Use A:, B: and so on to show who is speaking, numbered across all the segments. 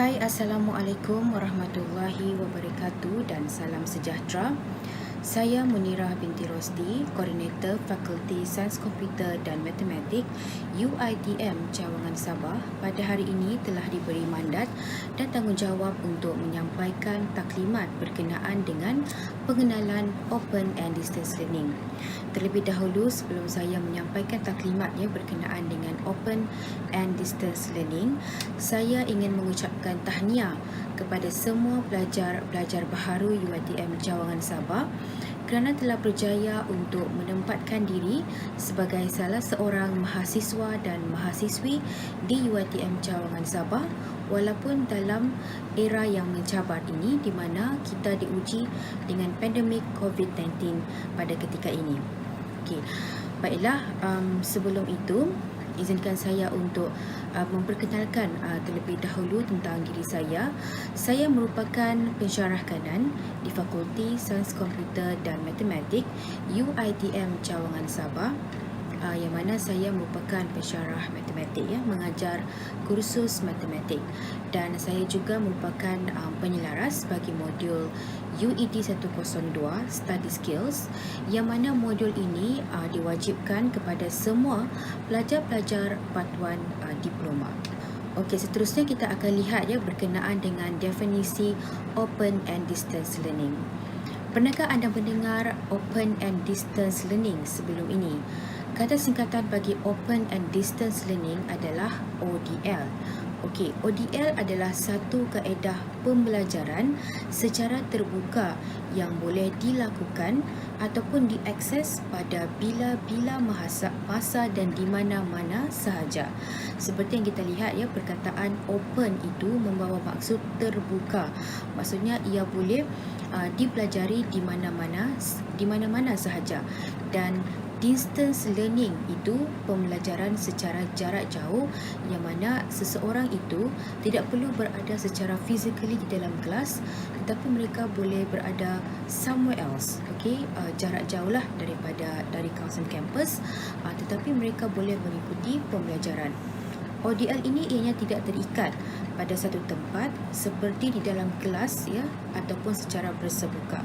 A: Hai, Assalamualaikum warahmatullahi wabarakatuh dan salam sejahtera. Saya Munirah binti Rosdi, Koordinator Fakulti Sains Komputer dan Matematik UiTM Cawangan Sabah. Pada hari ini telah diberi mandat dan tanggungjawab untuk menyampaikan taklimat berkenaan dengan pengenalan Open and Distance Learning. Terlebih dahulu, sebelum saya menyampaikan taklimatnya berkenaan dengan Open and Distance Learning, saya ingin mengucapkan tahniah kepada semua pelajar-pelajar baharu UiTM Cawangan Sabah kerana telah berjaya untuk menempatkan diri sebagai salah seorang mahasiswa dan mahasiswi di UiTM Cawangan Sabah walaupun dalam era yang mencabar ini di mana kita diuji dengan pandemik COVID-19 pada ketika ini. Okey, baiklah, sebelum itu izinkan saya untuk memperkenalkan terlebih dahulu tentang diri saya. Saya merupakan pensyarah kanan di Fakulti Sains Komputer dan Matematik UiTM Cawangan Sabah, yang mana saya merupakan pensyarah matematik, mengajar kursus matematik, dan saya juga merupakan penyelaras bagi modul UED 102 Study Skills, yang mana modul ini diwajibkan kepada semua pelajar-pelajar Patuan Diploma. Okey, seterusnya kita akan lihat berkenaan dengan definisi Open and Distance Learning. Pernahkah anda mendengar Open and Distance Learning sebelum ini? Kata singkatan bagi Open and Distance Learning adalah ODL. Okey, ODL adalah satu kaedah pembelajaran secara terbuka yang boleh dilakukan ataupun diakses pada bila-bila masa dan di mana-mana sahaja. Seperti yang kita lihat perkataan open itu membawa maksud terbuka. Maksudnya ia boleh dipelajari di mana-mana sahaja. Dan distance learning itu pembelajaran secara jarak jauh, yang mana seseorang itu tidak perlu berada secara physically di dalam kelas, tetapi mereka boleh berada somewhere else. Okey, jarak jauh lah dari kawasan kampus, tetapi mereka boleh mengikuti pembelajaran. ODL ini ianya tidak terikat pada satu tempat seperti di dalam kelas ataupun secara bersemuka.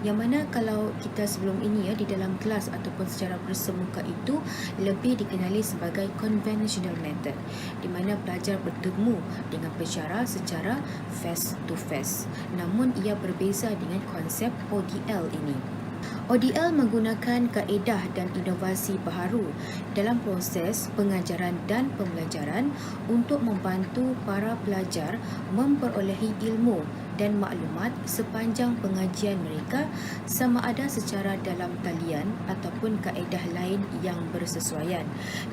A: Yang mana kalau kita sebelum ini di dalam kelas ataupun secara bersemuka itu lebih dikenali sebagai conventional method, di mana pelajar bertemu dengan pensyarah secara face to face. Namun ia berbeza dengan konsep ODL ini. ODL menggunakan kaedah dan inovasi baharu dalam proses pengajaran dan pembelajaran untuk membantu para pelajar memperolehi ilmu dan maklumat sepanjang pengajian mereka, sama ada secara dalam talian ataupun kaedah lain yang bersesuaian.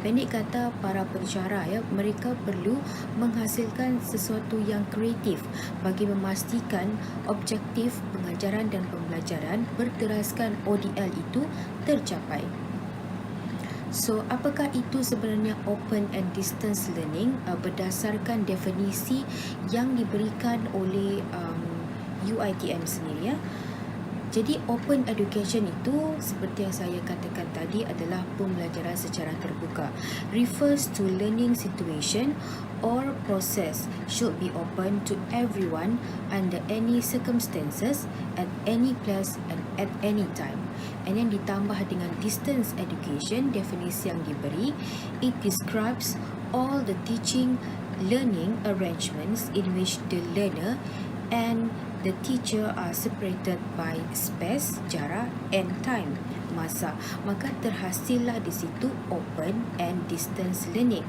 A: Pendek kata, para pensyarah mereka perlu menghasilkan sesuatu yang kreatif bagi memastikan objektif pengajaran dan pembelajaran berteraskan ODL itu tercapai. So, apakah itu sebenarnya Open and Distance Learning berdasarkan definisi yang diberikan oleh UiTM sendiri Jadi open education itu seperti yang saya katakan tadi adalah pembelajaran secara terbuka. Refers to learning situation or process should be open to everyone under any circumstances at any place and at any time. And then ditambah dengan distance education, definisi yang diberi, it describes all the teaching learning arrangements in which the learner and the teacher are separated by space, jarak, and time, masa. Maka terhasillah di situ open and distance learning.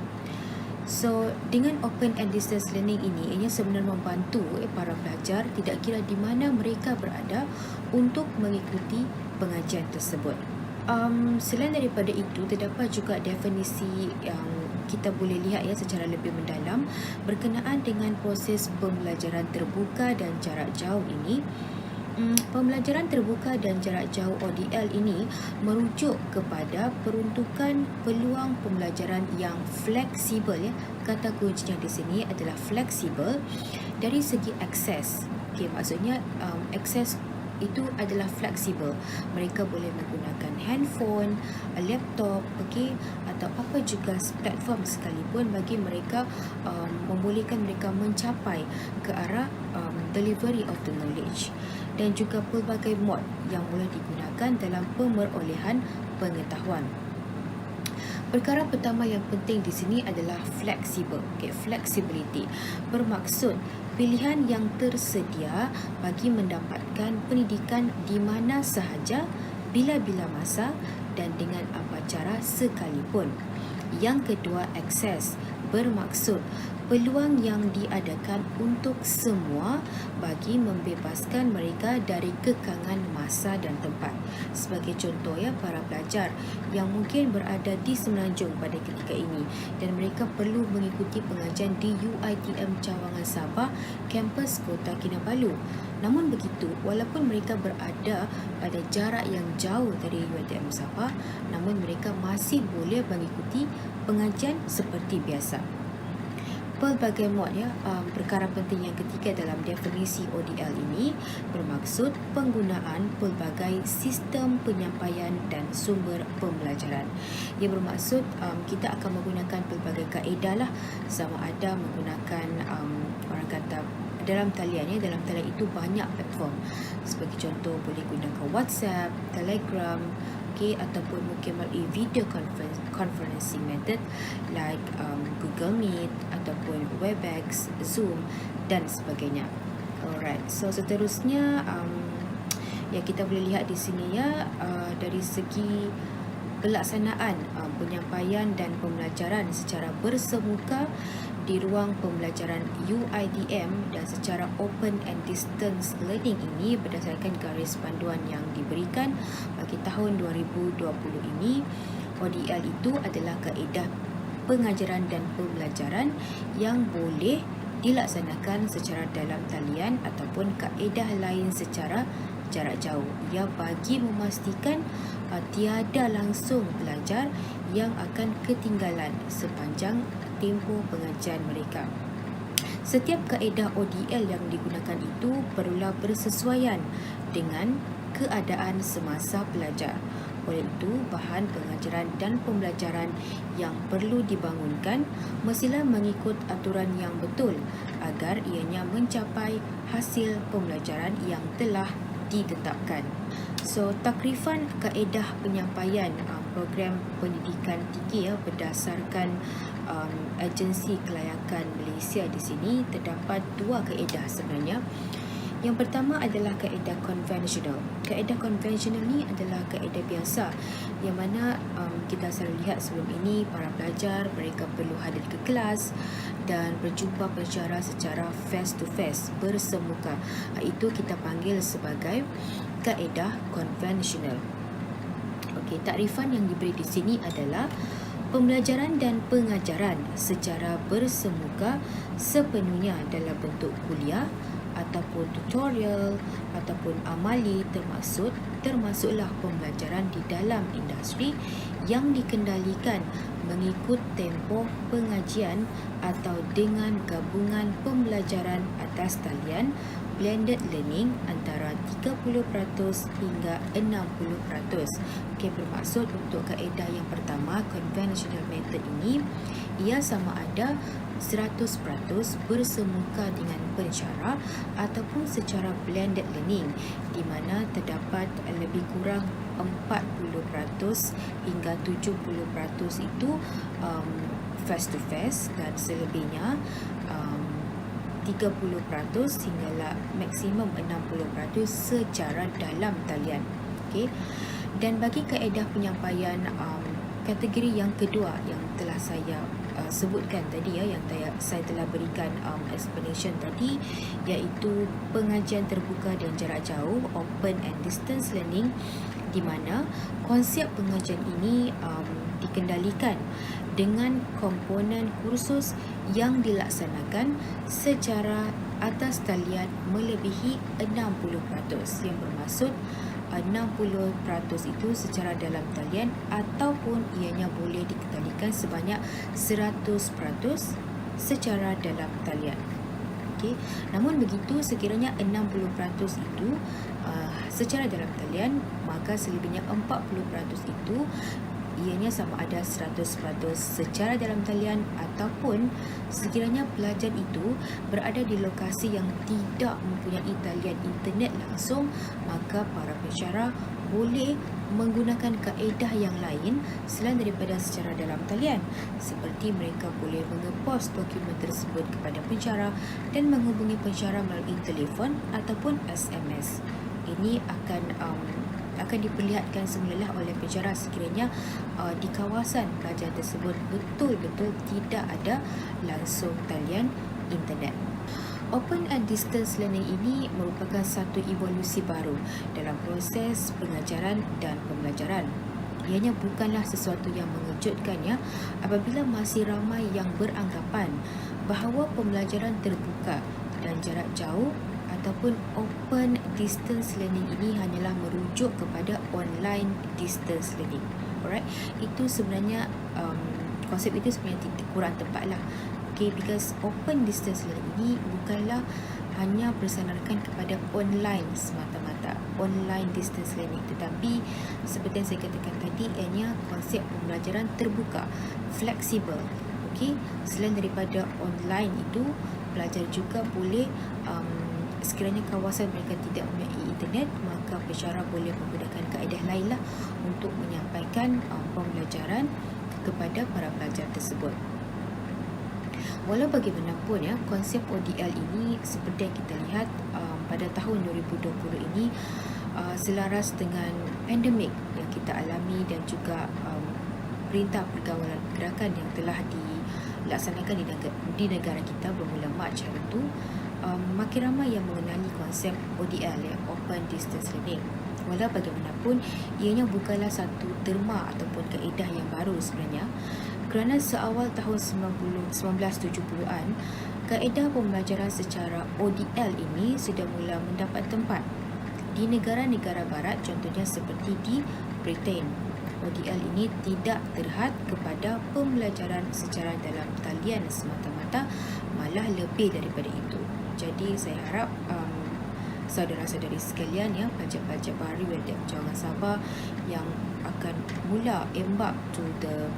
A: So, dengan open and distance learning ini, ia sebenarnya membantu para pelajar tidak kira di mana mereka berada untuk mengikuti pengajian tersebut. Selain daripada itu, terdapat juga definisi yang kita boleh lihat secara lebih mendalam berkenaan dengan proses pembelajaran terbuka dan jarak jauh ini. Pembelajaran terbuka dan jarak jauh ODL ini merujuk kepada peruntukan peluang pembelajaran yang fleksibel. Kata kuncinya di sini adalah fleksibel dari segi akses. Okey, maksudnya akses itu adalah fleksibel. Mereka boleh menggunakan handphone, laptop, atau apa juga platform sekalipun bagi mereka membolehkan mereka mencapai ke arah delivery of the knowledge, dan juga pelbagai mod yang boleh digunakan dalam pemerolehan pengetahuan. Perkara pertama yang penting di sini adalah fleksibel. Flexibility bermaksud pilihan yang tersedia bagi mendapatkan pendidikan di mana sahaja, bila-bila masa dan dengan apa cara sekalipun. Yang kedua, akses bermaksud peluang yang diadakan untuk semua bagi membebaskan mereka dari kekangan masa dan tempat. Sebagai contoh para pelajar yang mungkin berada di Semenanjung pada ketika ini dan mereka perlu mengikuti pengajian di UiTM Cawangan Sabah, kampus Kota Kinabalu. Namun begitu, walaupun mereka berada pada jarak yang jauh dari UiTM Sabah, namun mereka masih boleh mengikuti pengajian seperti biasa. Pelbagai mod perkara penting yang ketiga dalam definisi ODL ini bermaksud penggunaan pelbagai sistem penyampaian dan sumber pembelajaran. Ia bermaksud kita akan menggunakan pelbagai kaedah sama ada menggunakan orang kata dalam talian dalam talian itu banyak platform. Sebagai contoh boleh gunakan WhatsApp, Telegram, ataupun mungkin melalui video conferencing method like Google Meet ataupun Webex, Zoom dan sebagainya. Alright, so seterusnya yang kita boleh lihat di sini dari segi pelaksanaan penyampaian dan pembelajaran secara bersemuka di ruang pembelajaran UiTM dan secara open and distance learning ini berdasarkan garis panduan yang diberikan bagi tahun 2020 ini. ODL itu adalah kaedah pengajaran dan pembelajaran yang boleh dilaksanakan secara dalam talian ataupun kaedah lain secara jarak jauh. Ia bagi memastikan tiada langsung pelajar yang akan ketinggalan sepanjang tempoh pengajian mereka. Setiap kaedah ODL yang digunakan itu perlulah bersesuaian dengan keadaan semasa pelajar. Oleh itu, bahan pengajaran dan pembelajaran yang perlu dibangunkan mestilah mengikut aturan yang betul agar ianya mencapai hasil pembelajaran yang telah ditetapkan. So, takrifan kaedah penyampaian program pendidikan tinggi berdasarkan agensi kelayakan Malaysia di sini terdapat dua kaedah sebenarnya. Yang pertama adalah kaedah konvensional. Kaedah konvensional ni adalah kaedah biasa yang mana kita selalu lihat sebelum ini para pelajar mereka perlu hadir ke kelas dan berjumpa pensyarah secara face to face, bersemuka. Itu kita panggil sebagai kaedah konvensional. Okey, takrifan yang diberi di sini adalah pembelajaran dan pengajaran secara bersemuka sepenuhnya dalam bentuk kuliah ataupun tutorial ataupun amali, termasuklah pembelajaran di dalam industri yang dikendalikan mengikut tempoh pengajian atau dengan gabungan pembelajaran atas talian blended learning antara 30% hingga 60%. Okey, bermaksud untuk kaedah yang pertama, conventional method ini, ia sama ada 100% bersemuka dengan pensyarah ataupun secara blended learning di mana terdapat lebih kurang 40% hingga 70% itu face to face dan selebihnya 30% hinggalah maksimum 60% secara dalam talian. Okey. Dan bagi kaedah penyampaian kategori yang kedua yang telah saya sebutkan tadi yang saya telah berikan explanation tadi, iaitu pengajian terbuka dan jarak jauh, open and distance learning, di mana konsep pengajian ini dikendalikan dengan komponen kursus yang dilaksanakan secara atas talian melebihi 60%, yang bermaksud 60% itu secara dalam talian ataupun ianya boleh dikendalikan sebanyak 100% secara dalam talian. Okey. Namun begitu, sekiranya 60% itu secara dalam talian, maka selebihnya 40% itu ianya sama ada 100% secara dalam talian, ataupun sekiranya pelajar itu berada di lokasi yang tidak mempunyai talian internet langsung, maka para pensyarah boleh menggunakan kaedah yang lain selain daripada secara dalam talian, seperti mereka boleh mengepost dokumen tersebut kepada pensyarah dan menghubungi pensyarah melalui telefon ataupun SMS. Ini akan diperlihatkan semulalah oleh pensyarah sekiranya di kawasan pelajar tersebut betul-betul tidak ada langsung talian internet. Open and distance learning ini merupakan satu evolusi baru dalam proses pengajaran dan pembelajaran. Ianya bukanlah sesuatu yang mengejutkan apabila masih ramai yang beranggapan bahawa pembelajaran terbuka dan jarak jauh ataupun open distance learning ini hanyalah merujuk kepada online distance learning. Alright, itu sebenarnya konsep itu sebenarnya kurang tepat lah. Okay, because open distance learning ini bukanlah hanya bersandarkan kepada online semata-mata, online distance learning, tetapi seperti yang saya katakan tadi, ianya konsep pembelajaran terbuka, fleksibel. Okay, selain daripada online itu, pelajar juga boleh sekiranya kawasan mereka tidak mempunyai internet, maka pensyarah boleh menggunakan kaedah lain lah untuk menyampaikan pembelajaran kepada para pelajar tersebut. Walau bagaimanapun konsep ODL ini seperti yang kita lihat pada tahun 2020 ini selaras dengan pandemik yang kita alami dan juga perintah pergawalan gerakan yang telah dilaksanakan di negara kita bermula Mac hari itu, makin ramai yang mengenali konsep ODL, Open Distance Learning. Walau bagaimanapun, ianya bukanlah satu terma ataupun kaedah yang baru sebenarnya, kerana seawal tahun 1970-an, kaedah pembelajaran secara ODL ini sudah mula mendapat tempat di negara-negara barat, contohnya seperti di Britain. ODL ini tidak terhad kepada pembelajaran secara dalam talian semata-mata, malah lebih daripada itu. Jadi saya harap saudara-saudari sekalian, pelajar-pelajar baru yang jangan Sabah yang akan mula embark to the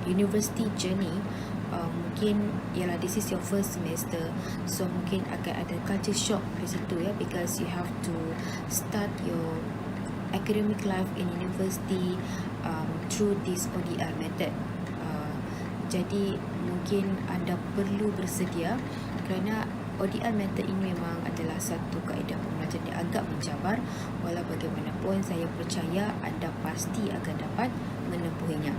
A: university journey, mungkin ialah this is your first semester, so mungkin akan ada culture shock di situ because you have to start your academic life in university through this ODL method. Jadi mungkin anda perlu bersedia, kerana ODL method ini memang adalah satu kaedah pembelajaran yang agak mencabar. Walau bagaimanapun, saya percaya anda pasti akan dapat menempuhinya.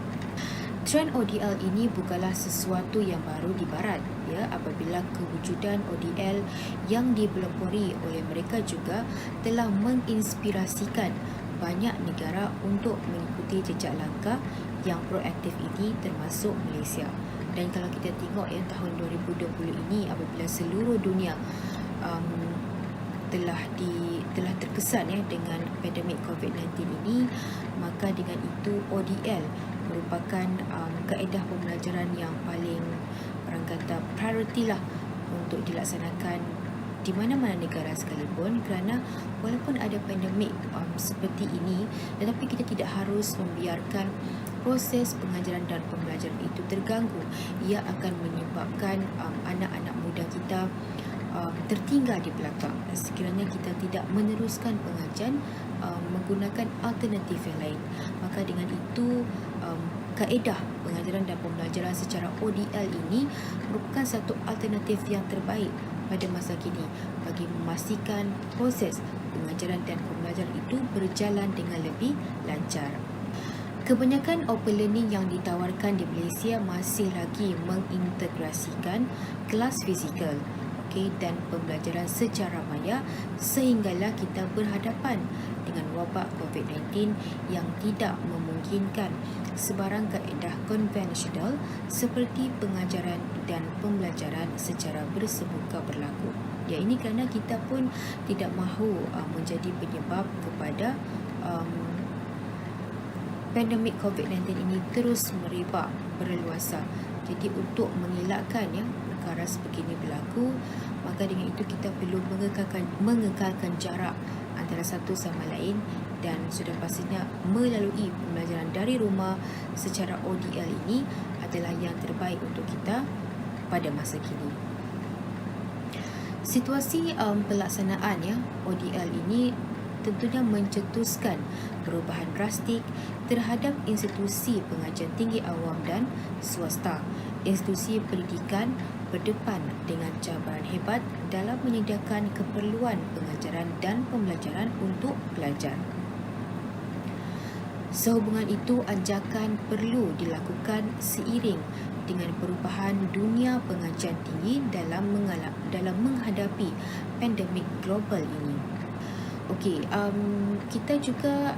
A: Trend ODL ini bukanlah sesuatu yang baru di barat, apabila kewujudan ODL yang dipelopori oleh mereka juga telah menginspirasikan banyak negara untuk mengikuti jejak langkah yang proaktif ini, termasuk Malaysia. Dan kalau kita tengok tahun 2020 ini, apabila seluruh dunia telah terkesan dengan pandemik COVID-19 ini, maka dengan itu ODL merupakan kaedah pembelajaran yang paling, orang kata, priority lah untuk dilaksanakan di mana-mana negara sekalipun, kerana walaupun ada pandemik seperti ini, tetapi kita tidak harus membiarkan proses pengajaran dan pembelajaran itu terganggu. Ia akan menyebabkan anak-anak muda kita tertinggal di belakang sekiranya kita tidak meneruskan pengajian menggunakan alternatif yang lain. Maka dengan itu kaedah pengajaran dan pembelajaran secara ODL ini merupakan satu alternatif yang terbaik pada masa kini bagi memastikan proses pengajaran dan pembelajaran itu berjalan dengan lebih lancar. Kebanyakan open learning yang ditawarkan di Malaysia masih lagi mengintegrasikan kelas fizikal dan pembelajaran secara maya, sehinggalah kita berhadapan dengan wabak COVID-19 yang tidak memungkinkan sebarang kaedah konvensional seperti pengajaran dan pembelajaran secara bersemuka berlaku. Ini kerana kita pun tidak mahu menjadi penyebab kepada pandemik COVID-19 ini terus merebak berleluasa. Jadi untuk mengelakkan perkara sebegini berlaku, maka dengan itu kita perlu mengekalkan jarak antara satu sama lain, dan sudah pastinya melalui pembelajaran dari rumah secara ODL ini adalah yang terbaik untuk kita pada masa kini. Situasi pelaksanaan ODL ini tentunya mencetuskan perubahan drastik terhadap institusi pengajian tinggi awam dan swasta. Institusi pendidikan berdepan dengan cabaran hebat dalam menyediakan keperluan pengajaran dan pembelajaran untuk pelajar. Sehubungan itu, anjakan perlu dilakukan seiring dengan perubahan dunia pengajian tinggi dalam menghadapi pandemik global ini. Okey, kita juga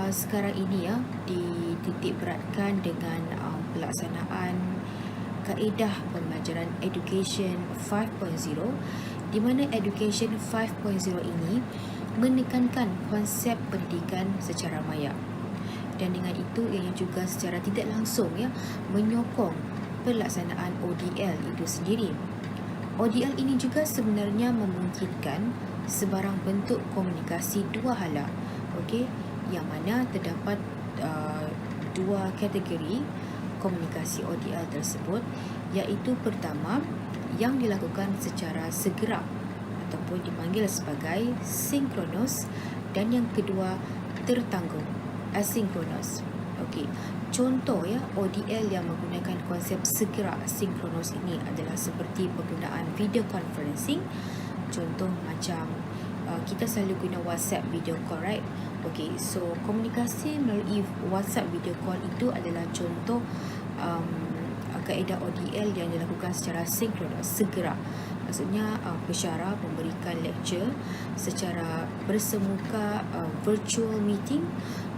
A: sekarang ini dititik beratkan dengan pelaksanaan kaedah pembelajaran Education 5.0, di mana Education 5.0 ini menekankan konsep pendidikan secara maya. Dan dengan itu ia juga secara tidak langsung menyokong pelaksanaan ODL itu sendiri. ODL ini juga sebenarnya memungkinkan sebarang bentuk komunikasi dua hala, okey, yang mana terdapat dua kategori komunikasi ODL tersebut, iaitu pertama yang dilakukan secara segera ataupun dipanggil sebagai sinkronos, dan yang kedua tertangguh, asinkronos. Okey, contoh ODL yang menggunakan konsep segera sinkronos ini adalah seperti penggunaan video conferencing. Contoh macam kita selalu guna WhatsApp video call, right? Okey, so komunikasi melalui WhatsApp video call itu adalah contoh kaedah ODL yang dilakukan secara sinkronos, segera. Maksudnya pensyarah memberikan lecture secara bersemuka, virtual meeting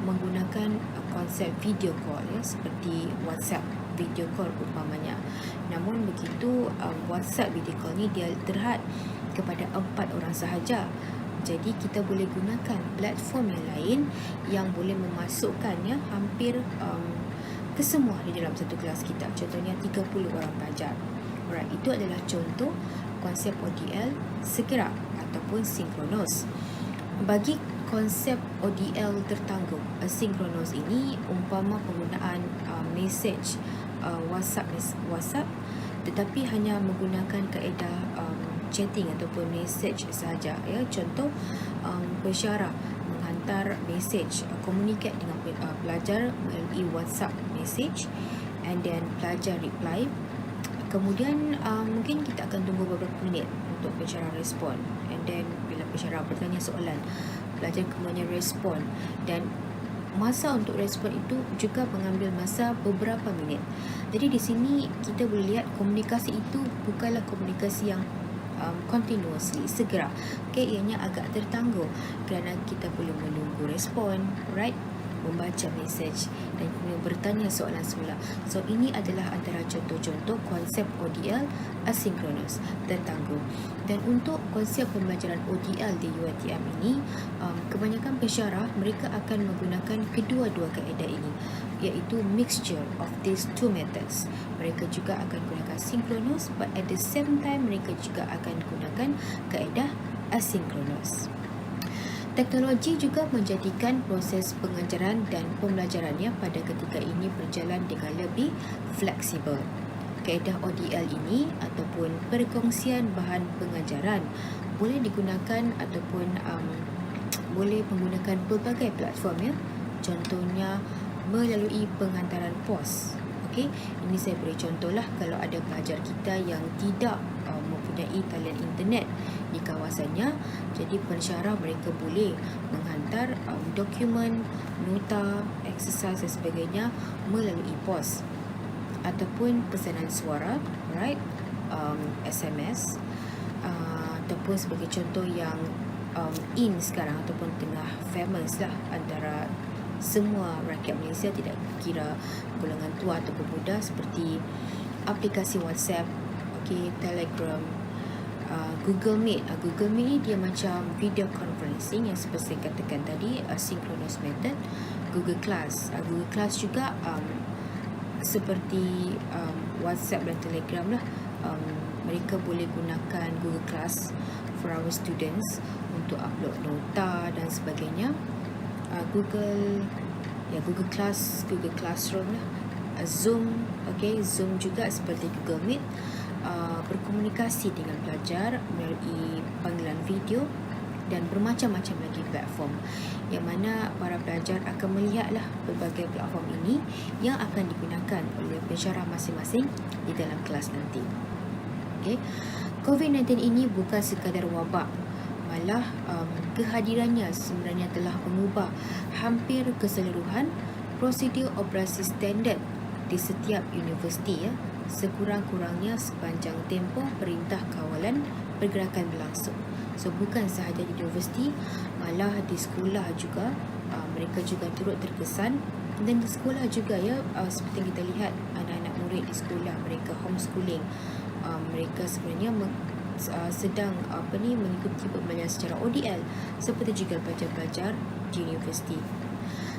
A: menggunakan konsep video call seperti WhatsApp video call umpamanya. Namun begitu, WhatsApp video call ni dia terhad kepada 4 orang sahaja. Jadi kita boleh gunakan platform yang lain yang boleh memasukkan hampir kesemua di dalam satu kelas kita. Contohnya 30 orang pelajar. Alright, itu adalah contoh konsep ODL segera ataupun sinkronos. Bagi konsep ODL tertangguh, asinkronos ini umpama penggunaan message WhatsApp, tetapi hanya menggunakan kaedah chatting ataupun message sahaja. Contoh, pensyarah menghantar message, communicate dengan pelajar melalui WhatsApp message, and then pelajar reply. Kemudian mungkin kita akan tunggu beberapa minit untuk pensyarah respon, and then bila pensyarah bertanya soalan, pelajar kemudian respon, dan masa untuk respon itu juga mengambil masa beberapa minit. Jadi di sini kita boleh lihat komunikasi itu bukanlah komunikasi yang continuously, segera. Ianya agak tertangguh kerana kita perlu menunggu respon, right? Membaca message dan kemudian bertanya soalan semula. So ini adalah antara contoh-contoh konsep ODL asinkronos, tertangguh. Dan untuk konsep pembelajaran ODL di UiTM ini, kebanyakan pensyarah mereka akan menggunakan kedua-dua kaedah ini, iaitu mixture of these two methods. Mereka juga akan gunakan sinkronos, but at the same time mereka juga akan gunakan kaedah asinkronos. Teknologi juga menjadikan proses pengajaran dan pembelajarannya pada ketika ini berjalan dengan lebih fleksibel. Kaedah ODL ini ataupun perkongsian bahan pengajaran boleh digunakan ataupun boleh menggunakan pelbagai platform Contohnya melalui penghantaran pos. Okey, ini saya beri contohlah kalau ada pelajar kita yang tidak mempunyai talian internet di kawasannya, jadi pensyarah mereka boleh menghantar dokumen, nota, exercise dan sebagainya melalui pos ataupun pesanan suara, right? SMS, ataupun sebagai contoh yang in sekarang ataupun tengah famous lah antara semua rakyat Malaysia, tidak kira golongan tua ataupun muda, seperti aplikasi WhatsApp, Telegram, Google Meet. Google Meet ni dia macam video conferencing yang seperti saya katakan tadi, synchronous method. Google Class juga seperti WhatsApp dan Telegram lah, mereka boleh gunakan Google Class for our students untuk upload nota dan sebagainya. Google Class, Google Classroom lah, Zoom, Zoom juga seperti Google Meet, berkomunikasi dengan pelajar melalui panggilan video dan bermacam-macam lagi platform yang mana para pelajar akan melihatlah pelbagai platform ini yang akan digunakan oleh pensyarah masing-masing di dalam kelas nanti. COVID-19 ini bukan sekadar wabak, malah kehadirannya sebenarnya telah mengubah hampir keseluruhan prosedur operasi standard di setiap universiti, sekurang-kurangnya sepanjang tempoh Perintah Kawalan Pergerakan berlangsung. So bukan sahaja di universiti, malah di sekolah juga mereka juga turut terkesan, dan di sekolah juga seperti kita lihat anak-anak murid di sekolah mereka homeschooling, mereka sebenarnya sedang mengikuti pembelajaran secara ODL seperti juga pelajar-pelajar di universiti.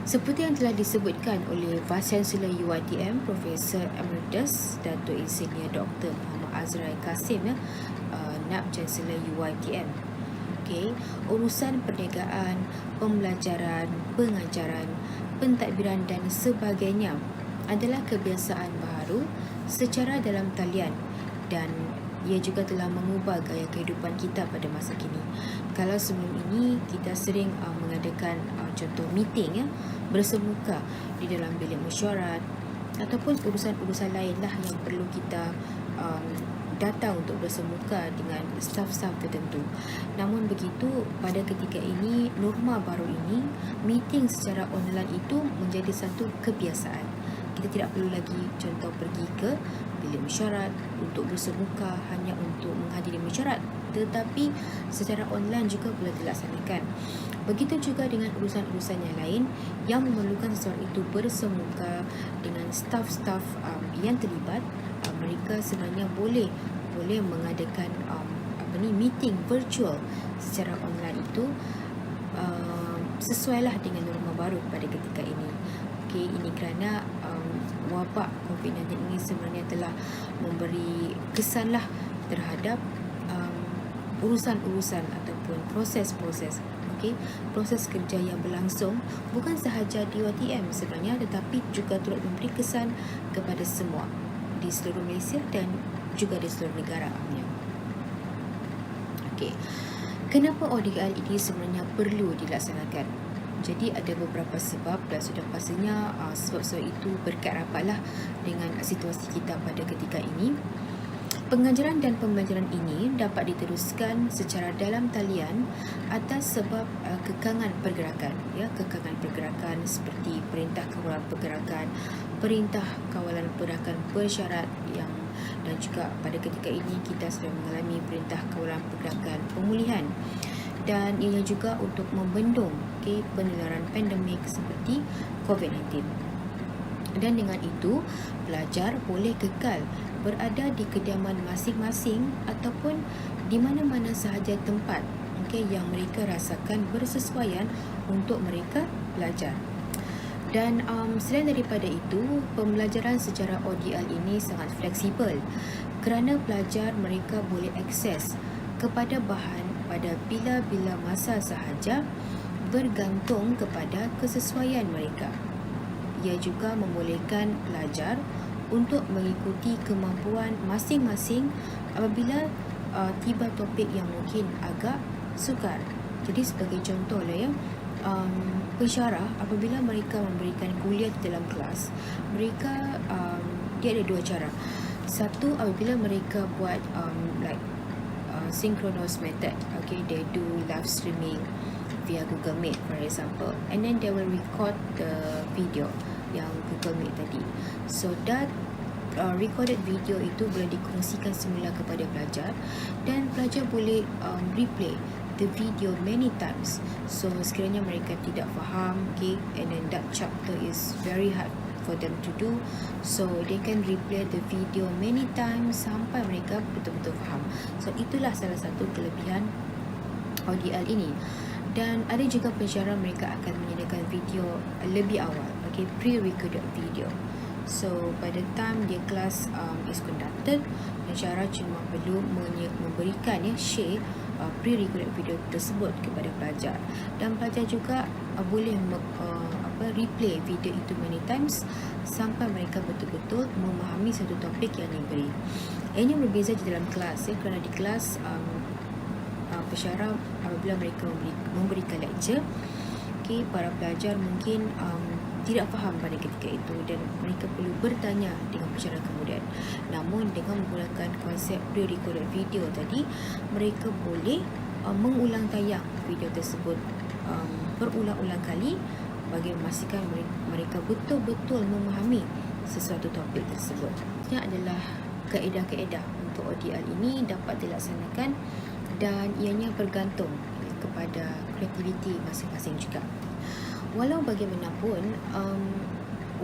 A: Seperti yang telah disebutkan oleh Vice Chancellor UiTM Profesor Emeritus Dato' Insinyur Dr. Muhammad Azrai Kasim, NAB Chancellor UiTM. Urusan perniagaan, pembelajaran, pengajaran, pentadbiran dan sebagainya adalah kebiasaan baru secara dalam talian, dan ia juga telah mengubah gaya kehidupan kita pada masa kini. Kalau sebelum ini kita sering mengadakan contoh meeting bersemuka di dalam bilik mesyuarat ataupun urusan-urusan lain lah yang perlu kita datang untuk bersemuka dengan staf-staf tertentu. Namun begitu, pada ketika ini, norma baru ini, meeting secara online itu menjadi satu kebiasaan. Kita tidak perlu lagi contoh pergi ke bilik mesyuarat untuk bersemuka hanya untuk menghadiri mesyuarat, tetapi secara online juga boleh dilaksanakan. Begitu juga dengan urusan-urusan yang lain yang memerlukan seseorang itu bersemuka dengan staf-staf yang terlibat. Mereka sebenarnya boleh mengadakan meeting virtual secara online itu, sesuailah dengan norma baru pada ketika ini. Ini kerana wabak COVID-19 ini sebenarnya telah memberi kesanlah terhadap urusan-urusan ataupun proses-proses proses kerja yang berlangsung bukan sahaja di UiTM sebenarnya, tetapi juga turut memberi kesan kepada semua di seluruh Malaysia dan juga di seluruh negara amnya. Kenapa ODL ini sebenarnya perlu dilaksanakan? Jadi ada beberapa sebab, dan sudah pastinya sebab-sebab itu berkait rapatlah dengan situasi kita pada ketika ini. Pengajaran dan pembelajaran ini dapat diteruskan secara dalam talian atas sebab kekangan pergerakan, kekangan pergerakan seperti Perintah Kawalan Pergerakan, Perintah Kawalan Pergerakan Bersyarat dan juga pada ketika ini kita sedang mengalami Perintah Kawalan Pergerakan Pemulihan, dan ia juga untuk membendung penularan pandemik seperti COVID-19. Dan dengan itu, pelajar boleh kekal berada di kediaman masing-masing ataupun di mana-mana sahaja tempat yang mereka rasakan bersesuaian untuk mereka belajar. Dan selain daripada itu, pembelajaran secara ODL ini sangat fleksibel kerana pelajar mereka boleh akses kepada bahan pada bila-bila masa sahaja bergantung kepada kesesuaian mereka. Ia juga membolehkan pelajar untuk mengikuti kemampuan masing-masing apabila tiba topik yang mungkin agak sukar. Jadi sebagai contoh lah pensyarah apabila mereka memberikan kuliah di dalam kelas, mereka dia ada dua cara. Satu, apabila mereka buat synchronous method, they do live streaming via Google Meet for example, and then they will record the video yang Google Meet tadi. So that recorded video itu boleh dikongsikan semula kepada pelajar, dan pelajar boleh replay the video many times. So sekiranya mereka tidak faham, and then that chapter is very hard for them to do, so they can replay the video many times sampai mereka betul-betul faham. So itulah salah satu kelebihan ODL ini. Dan ada juga pensyarah mereka akan menyediakan video lebih awal, pre-recorded video. So by the time dia kelas is conducted, pensyarah cuma perlu memberikan share pre-recorded video tersebut kepada pelajar, dan pelajar juga boleh replay video itu many times sampai mereka betul-betul memahami satu topik yang diberi. Ini berbeza di dalam kelas kerana di kelas pensyarah apabila mereka memberikan lecture, para pelajar mungkin tidak faham pada ketika itu dan mereka perlu bertanya dengan pensyarah kemudian. Namun dengan menggunakan konsep pre-recorded video tadi, mereka boleh mengulang tayang video tersebut berulang-ulang kali bagi memastikan mereka betul-betul memahami sesuatu topik tersebut. Ini adalah kaedah-kaedah untuk ODL ini dapat dilaksanakan dan ianya bergantung kepada kreativiti masing-masing juga. Walau bagaimanapun,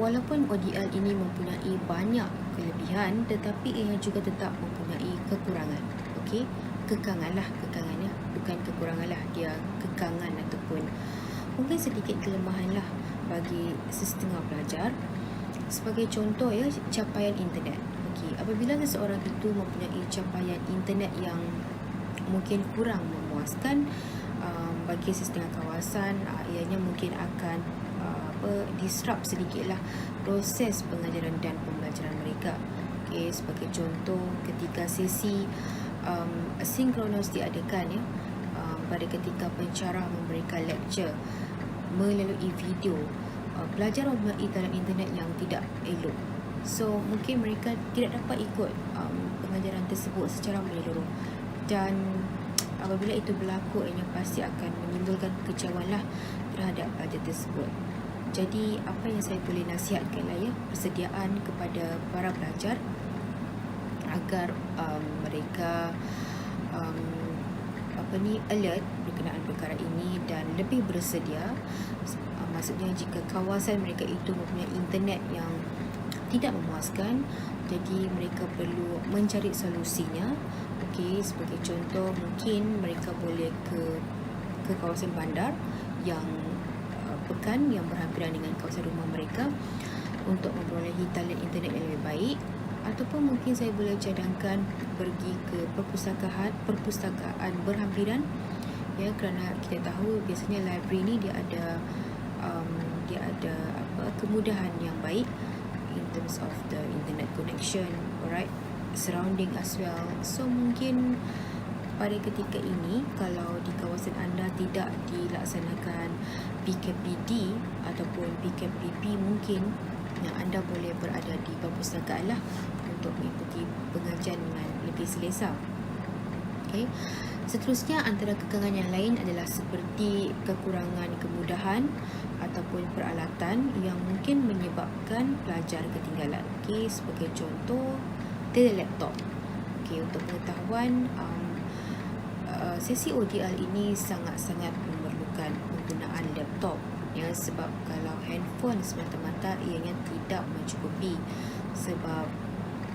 A: walaupun ODL ini mempunyai banyak kelebihan, tetapi ia juga tetap mempunyai kekurangan. Kekangannya, bukan kekuranganlah, dia kekangan ataupun mungkin sedikit kelemahan lah bagi sesetengah pelajar. Sebagai contoh capaian internet. Apabila seseorang itu mempunyai capaian internet yang mungkin kurang memuaskan, bagi sesetengah kawasan, ianya mungkin akan disrupt sedikitlah proses pengajaran dan pembelajaran mereka. Sebagai contoh, ketika sesi asinkronus diadakan pada ketika pensyarah memberikan lecture melalui video, pelajar mempunyai talan internet yang tidak elok. So mungkin mereka tidak dapat ikut pengajaran tersebut secara menyeluruh, dan apabila itu berlaku, ianya pasti akan menimbulkan kekecewaan lah terhadap pelajar tersebut. Jadi apa yang saya boleh nasihatkan persediaan kepada para pelajar agar mereka alert berkenaan perkara ini dan lebih bersedia. Maksudnya jika kawasan mereka itu mempunyai internet yang tidak memuaskan, jadi mereka perlu mencari solusinya. Sebagai contoh, mungkin mereka boleh ke kawasan bandar yang pekan yang berhampiran dengan kawasan rumah mereka untuk memperolehi talan internet yang lebih baik. Ataupun mungkin saya boleh cadangkan pergi ke perpustakaan berhampiran, kerana kita tahu biasanya library ni dia ada kemudahan yang baik in terms of the internet connection, alright, surrounding as well. So mungkin pada ketika ini, kalau di kawasan anda tidak dilaksanakan PKPD ataupun PKPP, mungkin anda boleh berada di perpustakaan lah untuk mengikuti pengajian dengan lebih selesa. Seterusnya, antara kekangan yang lain adalah seperti kekurangan kemudahan ataupun peralatan yang mungkin menyebabkan pelajar ketinggalan. Sebagai contoh, laptop. Untuk pengetahuan, sesi ODL ini sangat-sangat memerlukan penggunaan laptop, sebab kalau handphone semata-mata ianya tidak mencukupi, sebab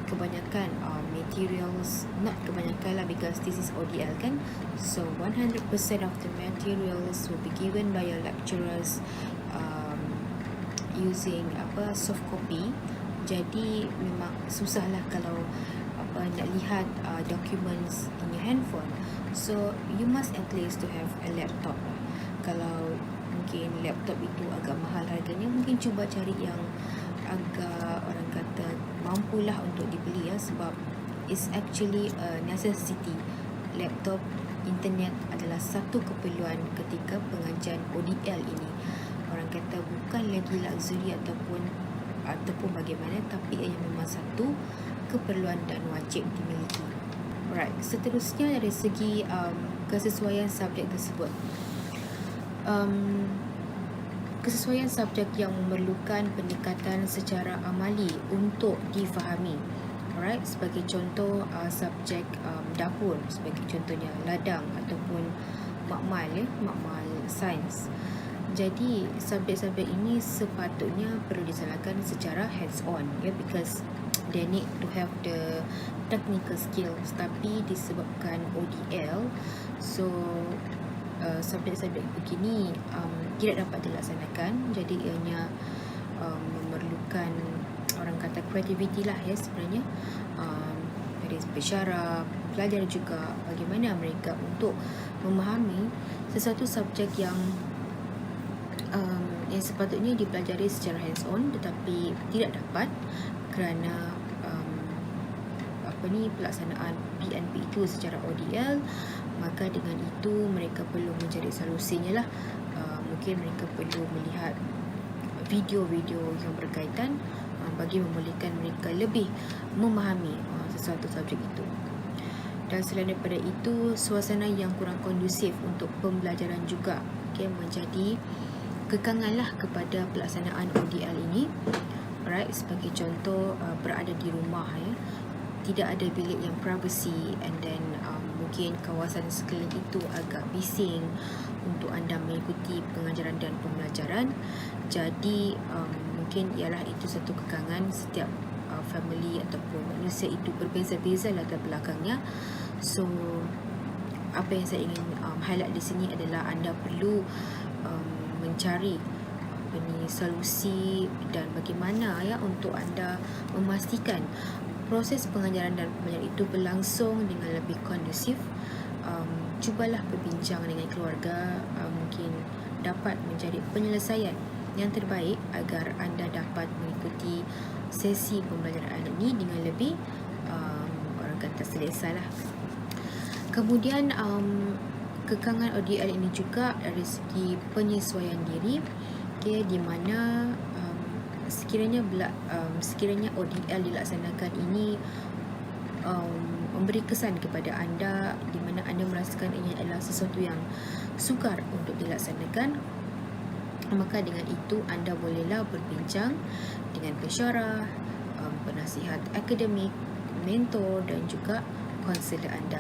A: kebanyakan materials, not kebanyakan lah, because this is ODL kan, so 100% of the materials will be given by your lecturers using soft copy. Jadi memang susahlah kalau nak lihat documents in your handphone. So you must at least to have a laptop lah. Kalau mungkin laptop itu agak mahal harganya, mungkin cuba cari yang agak orang kata mampulah untuk dibeli, sebab it's actually a necessity. Laptop, internet adalah satu keperluan ketika pengajian ODL ini. Orang kata bukan lagi luxury ataupun bagaimana, tapi ia memang satu keperluan dan wajib dimiliki. Alright, seterusnya dari segi kesesuaian subjek tersebut. Kesesuaian subjek yang memerlukan pendekatan secara amali untuk difahami. Alright, sebagai contoh subjek dapur, sebagai contohnya ladang ataupun makmal sains. Jadi subjek-subjek ini sepatutnya perlu disalahkan secara hands on, because they need to have the technical skills. Tapi disebabkan ODL, so subjek-subjek begini tidak dapat dilaksanakan. Jadi ianya memerlukan orang kata kreativiti lah ya sebenarnya. Dari pensyarah, pelajar juga bagaimana mereka untuk memahami sesuatu subjek yang sepatutnya dipelajari secara hands-on tetapi tidak dapat kerana pelaksanaan PNP itu secara ODL. Maka dengan itu mereka perlu mencari solusinya lah. Mungkin mereka perlu melihat video-video yang berkaitan bagi membolehkan mereka lebih memahami sesuatu subjek itu. Dan selain daripada itu, suasana yang kurang kondusif untuk pembelajaran juga menjadi kekanganlah kepada pelaksanaan ODL ini. Alright, sebagai contoh, berada di rumah ya, tidak ada bilik yang privacy, and then mungkin kawasan sekeliling itu agak bising untuk anda mengikuti pengajaran dan pembelajaran. Jadi mungkin ialah itu satu kekangan. Setiap family ataupun manusia itu berbeza-beza latar belakangnya. So apa yang saya ingin highlight di sini adalah anda perlu mencari solusi dan bagaimana ya untuk anda memastikan proses pengajaran dan pembelajaran itu berlangsung dengan lebih kondusif. Cubalah berbincang dengan keluarga, mungkin dapat mencari penyelesaian yang terbaik agar anda dapat mengikuti sesi pembelajaran ini dengan lebih orang kata selesa lah. Kemudian kekangan ODL ini juga dari segi penyesuaian diri, di mana sekiranya ODL dilaksanakan ini memberi kesan kepada anda di mana anda merasakan ini adalah sesuatu yang sukar untuk dilaksanakan, maka dengan itu anda bolehlah berbincang dengan pensyarah, penasihat akademik, mentor dan juga konselor anda.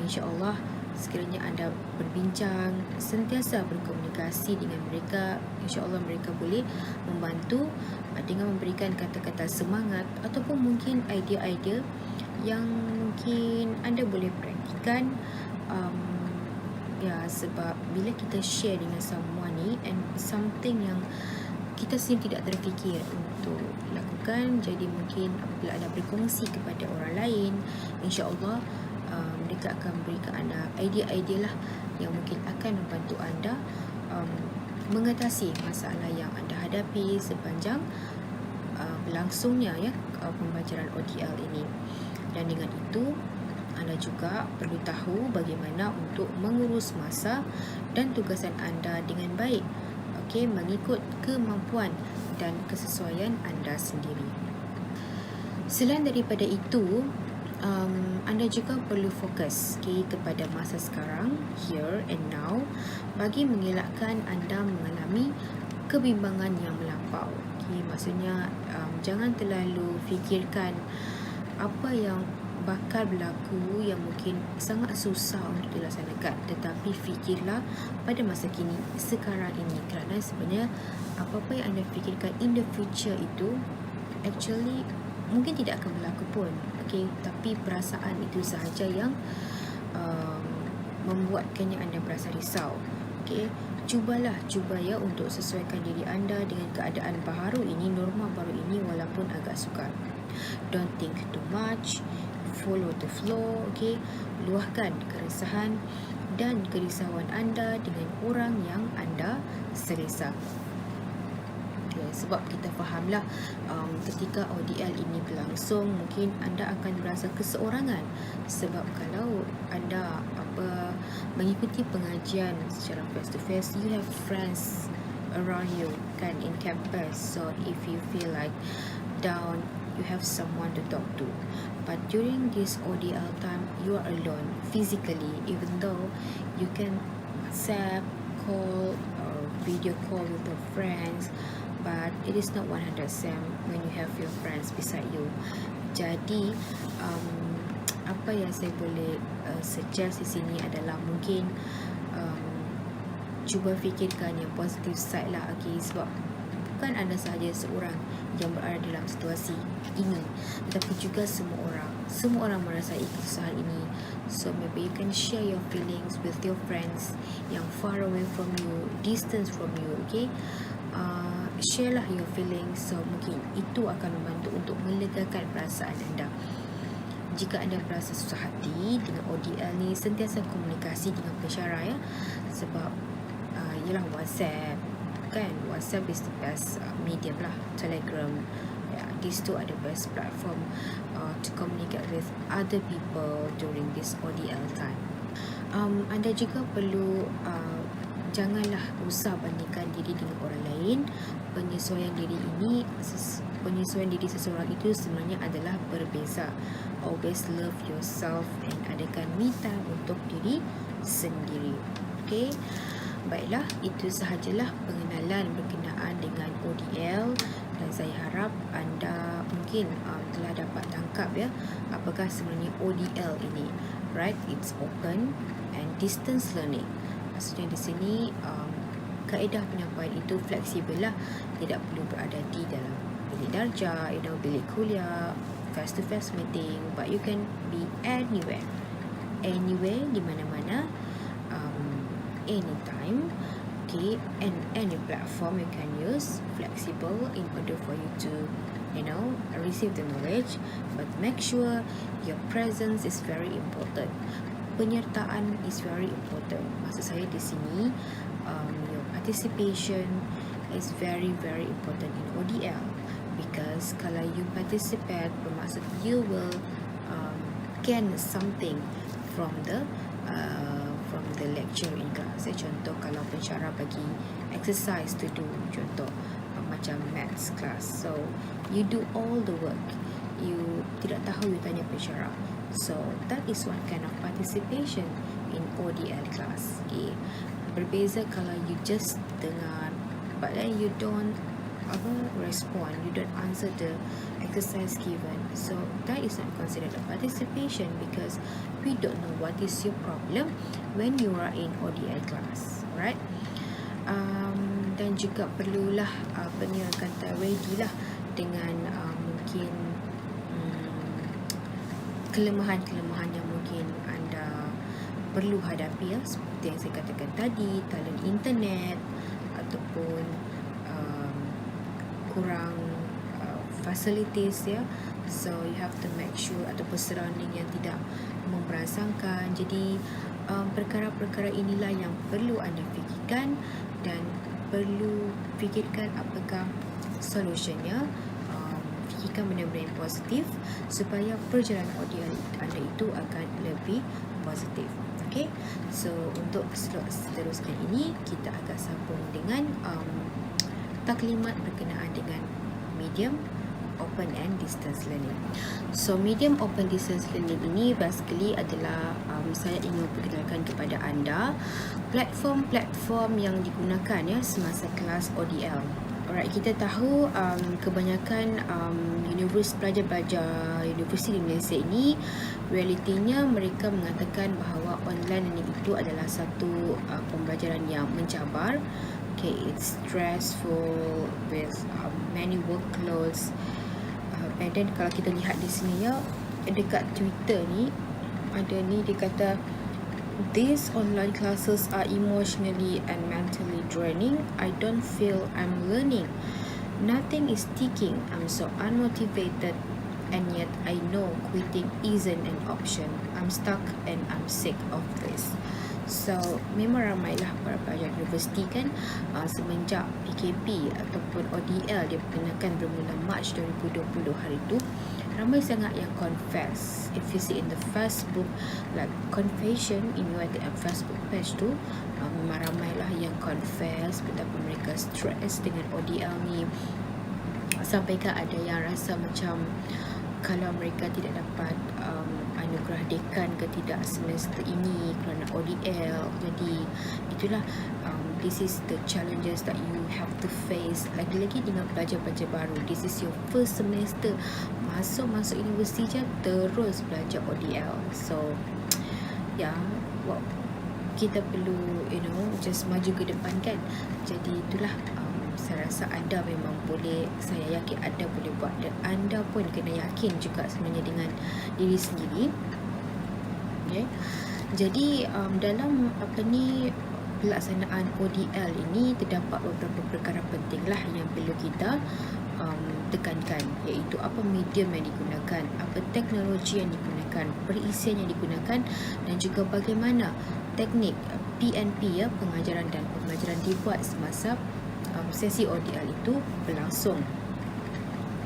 A: InsyaAllah sekiranya anda berbincang, sentiasa berkomunikasi dengan mereka, insyaAllah mereka boleh membantu dengan memberikan kata-kata semangat ataupun mungkin idea-idea yang mungkin anda boleh praktikan. Sebab bila kita share dengan someone ni, and something yang kita sendiri tidak terfikir untuk lakukan, jadi mungkin apabila anda berkongsi kepada orang lain, insyaAllah mereka akan berikan anda idea-idea lah yang mungkin akan membantu anda mengatasi masalah yang anda hadapi sepanjang berlangsungnya pembelajaran ODL ini. Dan dengan itu anda juga perlu tahu bagaimana untuk mengurus masa dan tugasan anda dengan baik, mengikut kemampuan dan kesesuaian anda sendiri. Selain daripada itu, anda juga perlu fokus kepada masa sekarang, here and now, bagi mengelakkan anda mengalami kebimbangan yang melampau. Maksudnya jangan terlalu fikirkan apa yang bakal berlaku yang mungkin sangat susah untuk dilaksanakan, tetapi fikirlah pada masa kini, sekarang ini, kerana sebenarnya apa-apa yang anda fikirkan in the future itu actually mungkin tidak akan berlaku pun, tapi perasaan itu sahaja yang membuatkannya anda berasa risau. Cuba untuk sesuaikan diri anda dengan keadaan baru ini, norma baru ini, walaupun agak sukar. Don't think too much, follow the flow. Luahkan keresahan dan kerisauan anda dengan orang yang anda selesa. Sebab kita fahamlah ketika ODL ini berlangsung, mungkin anda akan merasa keseorangan. Sebab kalau anda mengikuti pengajian secara face to face, you have friends around you in campus. So if you feel like down, you have someone to talk to. But during this ODL time, you are alone physically, even though you can WhatsApp, call, or video call with your friends, but it is not 100% when you have your friends beside you. Jadi apa yang saya boleh suggest di sini adalah mungkin cuba fikirkan yang positive side lah, sebab bukan anda sahaja seorang yang berada dalam situasi ini, tetapi juga semua orang merasai kesusahan ini. So maybe you can share your feelings with your friends yang far away from you, distance from you. share lah your feelings. So mungkin itu akan membantu untuk melegakan perasaan anda. Jika anda merasa susah hati dengan ODL ni, sentiasa komunikasi dengan pensyarah ya. Sebab ialah WhatsApp kan, WhatsApp is the best medium lah. Telegram, these two are the best platform to communicate with other people during this ODL time. Anda juga perlu janganlah usah bandingkan diri dengan orang lain. Penyesuaian diri seseorang itu sebenarnya adalah berbeza. Always love yourself and adakan me time untuk diri sendiri. Okay, baiklah, itu sahajalah pengenalan berkenaan dengan ODL, dan saya harap anda mungkin telah dapat tangkap ya apakah sebenarnya ODL ini. Right, it's open and distance learning. Maksudnya di sini kaedah penyampaian itu fleksibel lah. Tidak perlu berada di dalam bilik darjah, bilik kuliah, face to face meeting, but you can be anywhere di mana-mana, anytime. Okay, and any platform you can use, flexible in order for you to receive the knowledge, but make sure your presence is very important. Penyertaan is very important. Maksud saya di sini, your participation is very very important in ODL, because kalau you participate, bermaksud you will gain something from the lecture in class. Contoh kalau pensyarah bagi exercise to do, contoh macam maths class, so you do all the work. You tidak tahu, you tanya pensyarah. So that is one kind of participation in ODL class. Okay. Berbeza kalau you just dengar, but then you don't respond, you don't answer the exercise given. So that is not considered a participation, because we don't know what is your problem when you are in ODL class, right? Dan juga perlulah kata ready lah dengan mungkin kelemahan-kelemahan yang mungkin anda perlu hadapi ya, seperti yang saya katakan tadi, talent internet ataupun kurang facilities ya. So you have to make sure, ataupun surrounding yang tidak memperangsangkan. Jadi perkara-perkara inilah yang perlu anda fikirkan, dan perlu fikirkan apakah solutionnya. Fikirkan benda-benda yang positif supaya perjalanan ODL anda itu akan lebih positif. Okay, so untuk slot seterusnya ini kita akan sambung dengan taklimat berkenaan dengan medium open and distance learning. So medium open distance learning ini basically adalah saya ingin perkenalkan kepada anda platform-platform yang digunakan ya semasa kelas ODL. Alright, kita tahu kebanyakan pelajar-pelajar universiti di Malaysia ini, realitinya mereka mengatakan bahawa online learning itu adalah satu pembelajaran yang mencabar. Okay, it's stressful with many workloads. And then kalau kita lihat di sini ya, dekat Twitter ni ada ni, dia kata these online classes are emotionally and mentally draining. I don't feel I'm learning. Nothing is sticking. I'm so unmotivated, and yet I know quitting isn't an option. I'm stuck and I'm sick of this. So memang ramailah para pelajar universiti kan, semenjak PKP ataupun ODL dia perkenalkan bermula Mac 2020 hari tu, ramai sangat yang confess. If you see in the Facebook like confession in your Facebook page tu, memang ramailah yang confess betapa mereka stress dengan ODL ni. Sampaikan ada yang rasa macam kalau mereka tidak dapat anugerah dekan ke tidak semester ini kerana ODL. Jadi itulah this is the challenges that you have to face. Lagi-lagi dengan pelajar-pelajar baru, this is your first semester, masuk universiti je terus belajar ODL. So kita perlu just maju ke depan kan. Jadi itulah saya rasa anda memang boleh, saya yakin anda boleh buat, dan anda pun kena yakin juga sebenarnya dengan diri sendiri. Okay. Jadi dalam pelaksanaan ODL ini terdapat beberapa perkara penting lah yang perlu kita tekankan, iaitu apa medium yang digunakan, apa teknologi yang digunakan, perisian yang digunakan, dan juga bagaimana teknik PNP pengajaran dan pembelajaran dibuat semasa sesi ODL itu berlangsung.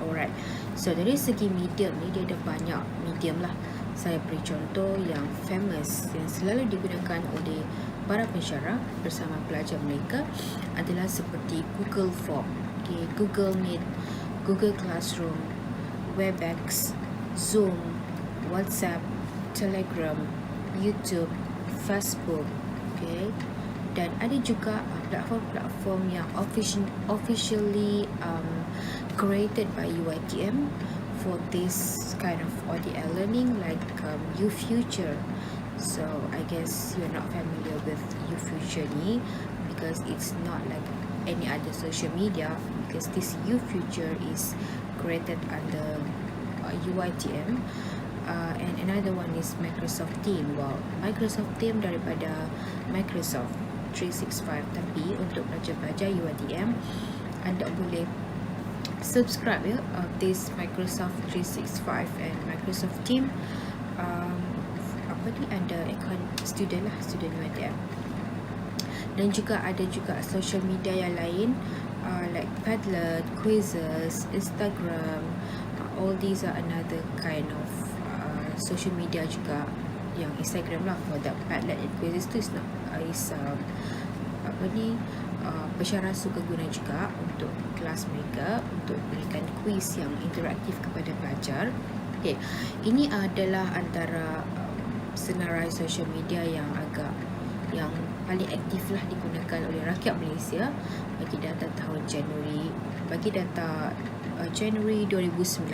A: Alright, so dari segi medium ni dia ada banyak medium lah. Saya beri contoh yang famous yang selalu digunakan oleh para pensyarah bersama pelajar mereka adalah seperti Google Form, Google Meet, Google Classroom, Webex, Zoom, WhatsApp, Telegram, YouTube, Facebook, dan ada juga platform-platform yang officially created by UiTM for this kind of ODL learning, like UFuture. So I guess you're not familiar with UFuture ni because it's not like any other social media, because this UFuture is created under UiTM. And another one is Microsoft Team. Well, Microsoft Team daripada Microsoft 365, tapi untuk pelajar-pelajar UiTM anda boleh subscribe this Microsoft 365 and Microsoft Team under account student UiTM. Dan juga ada juga social media yang lain like Padlet, Quizzes, Instagram. All these are another kind of social media juga. Yang Instagram lah, for the Padlet and Quizzes tu pensyarah suka guna juga untuk kelas mereka, untuk berikan quiz yang interaktif kepada pelajar. Ini adalah antara senarai social media yang paling aktif lah digunakan oleh rakyat Malaysia bagi data Januari 2019.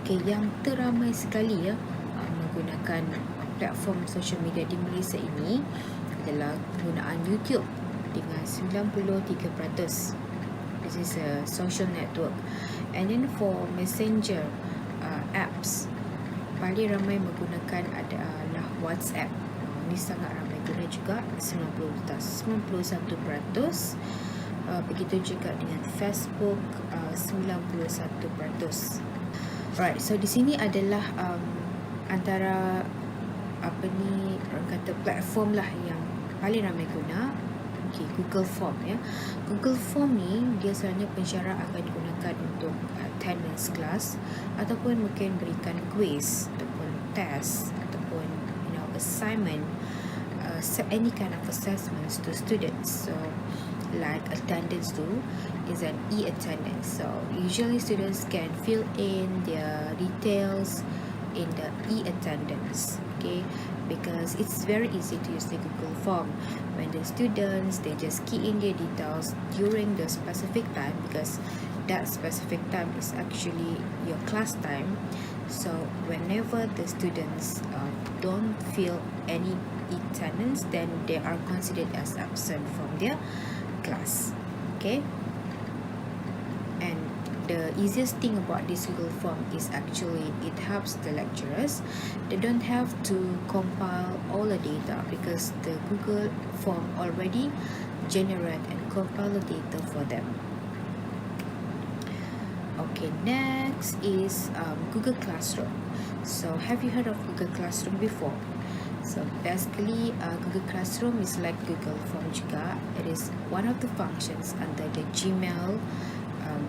A: Yang teramai sekali menggunakan platform social media di Malaysia ini adalah penggunaan YouTube dengan 93%. This is a social network. And then for messenger apps, paling ramai menggunakan adalah WhatsApp. Ini sangat ramai guna juga, 91%. Begitu juga dengan Facebook, 91%. Right, so di sini adalah antara orang kata platform lah yang paling ramai guna. Google Form Google Form ni biasanya pensyarah akan gunakan untuk attendance class, ataupun mungkin berikan quiz ataupun test ataupun assignment, any kind of assessments to students. So like attendance tu is an e-attendance, so usually students can fill in their details in the e-attendance, because it's very easy to use the Google Form. When the students, they just key in their details during the specific time, because that specific time is actually your class time. So whenever the students don't fill any attendance, then they are considered as absent from their class. And the easiest thing about this Google Form is actually it helps the lecturers. They don't have to compile all the data, because the Google Form already generate and compile the data for them. Next is Google Classroom. So have you heard of Google Classroom before? So basically Google Classroom is like Google Form juga. It is one of the functions under the Gmail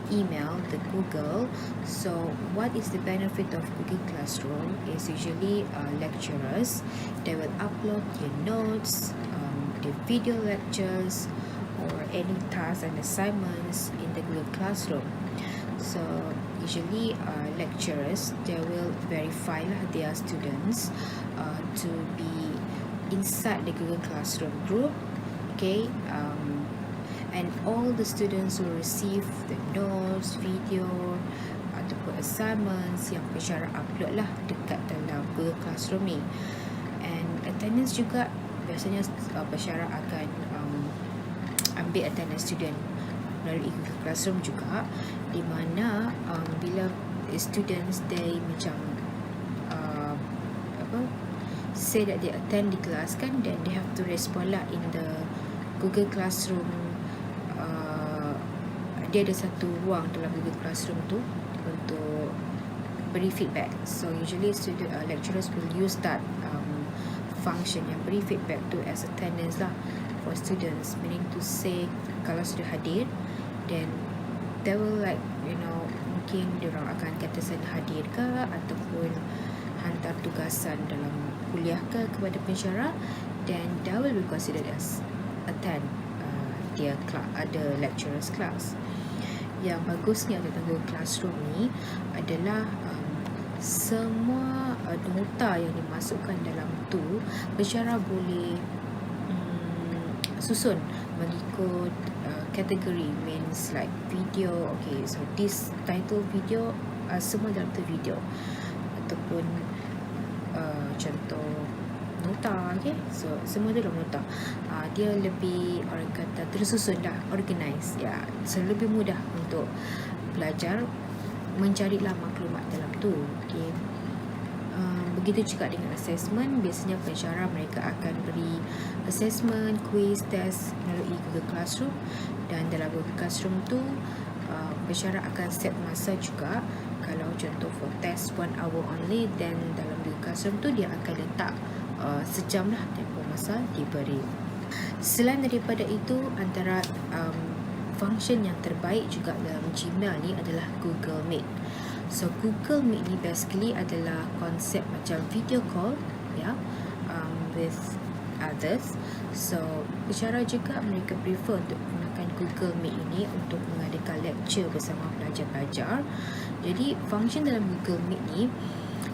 A: email, the Google. So what is the benefit of Google Classroom is usually lecturers, they will upload their notes, the video lectures, or any tasks and assignments in the Google Classroom. So usually lecturers, they will verify their students to be inside the Google Classroom group. And all the students will receive the notes, video ataupun assignments yang pensyarah upload lah dekat dalam Google Classroom ni. And attendance juga, biasanya pensyarah akan ambil attendance student melalui Google Classroom juga, di mana bila students they macam say that they attend the class kan, then they have to respond lah in the Google Classroom. Dia ada satu ruang dalam Google Classroom tu untuk beri feedback. So usually lecturers will use that function yang beri feedback tu as attendance lah for students, meaning to say kalau sudah hadir, then they will mungkin diorang akan kata sana hadir ke ataupun hantar tugasan dalam kuliah ke kepada pensyarah, then that will be considered as attend their lecturer's class. Yang bagusnya tentang Google Classroom ni adalah semua nota yang dimasukkan dalam tu pensyarah boleh susun mengikut kategori, means like video, okay, so this title video, semua dalam tu video, ataupun contoh nota, okay, so semua dalam nota. Dia lebih, orang kata, tersusun dah, organize, ya, so lebih mudah untuk pelajar mencarilah maklumat dalam tu, okay. Begitu juga dengan assessment. Biasanya pensyarah mereka akan beri assessment, quiz, test melalui Google Classroom, dan dalam Google Classroom tu pensyarah akan set masa juga. Kalau contoh for test 1 hour only, then dalam Google Classroom tu dia akan letak sejam lah tempoh masa diberi. Selain daripada itu, antara function yang terbaik juga dalam Gmail ni adalah Google Meet. So Google Meet ni basically adalah konsep macam video call, ya, with others. So pensyarah juga mereka prefer untuk menggunakan Google Meet ini untuk mengadakan lecture bersama pelajar-pelajar. Jadi function dalam Google Meet ni,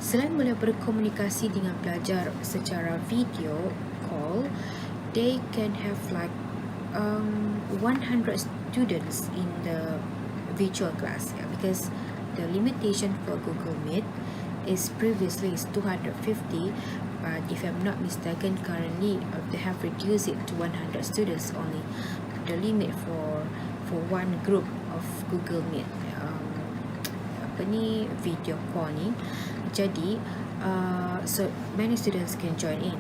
A: selain boleh berkomunikasi dengan pelajar secara video call, they can have like 100 students in the virtual class, yeah, because the limitation for Google Meet is previously is 250, but if I'm not mistaken, currently they have reduced it to 100 students only, the limit for one group of Google Meet video call ni. Jadi so many students can join in.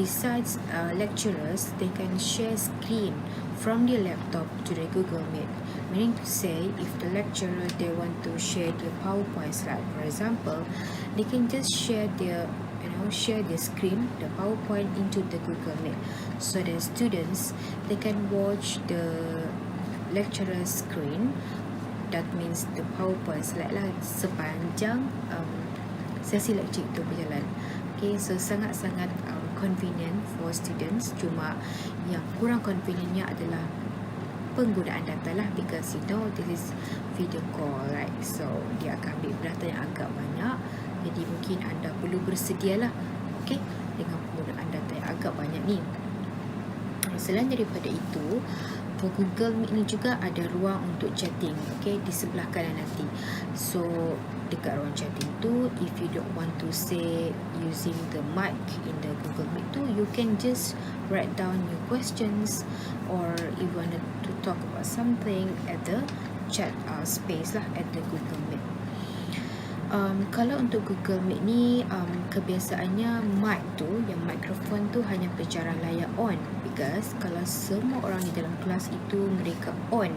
A: Besides lecturers, they can share screen from their laptop to the Google Meet, meaning to say if the lecturer they want to share their PowerPoint slide, for example, they can just share their screen, the PowerPoint, into the Google Meet, so the students they can watch the lecturer's screen, that means the PowerPoint slide lah, sepanjang sesi lecture itu berjalan. Okay, so sangat-sangat convenient for students. Cuma yang kurang convenientnya adalah penggunaan data lah, because this is video call, right? So dia akan ambil data yang agak banyak, jadi mungkin anda perlu bersedia lah, okay, dengan penggunaan data yang agak banyak ni. Selain daripada itu, for Google Meet ni juga ada ruang untuk chatting, okay, di sebelah kanan nanti. So dekat ruang chatting tu, if you don't want to say using the mic in the Google Meet tu, you can just write down your questions, or if you want to talk about something at the chat space lah at the Google Meet. Kalau untuk Google Meet ni, kebiasaannya mic tu, yang mikrofon tu hanya pensyarah layak on, because kalau semua orang di dalam kelas itu mereka on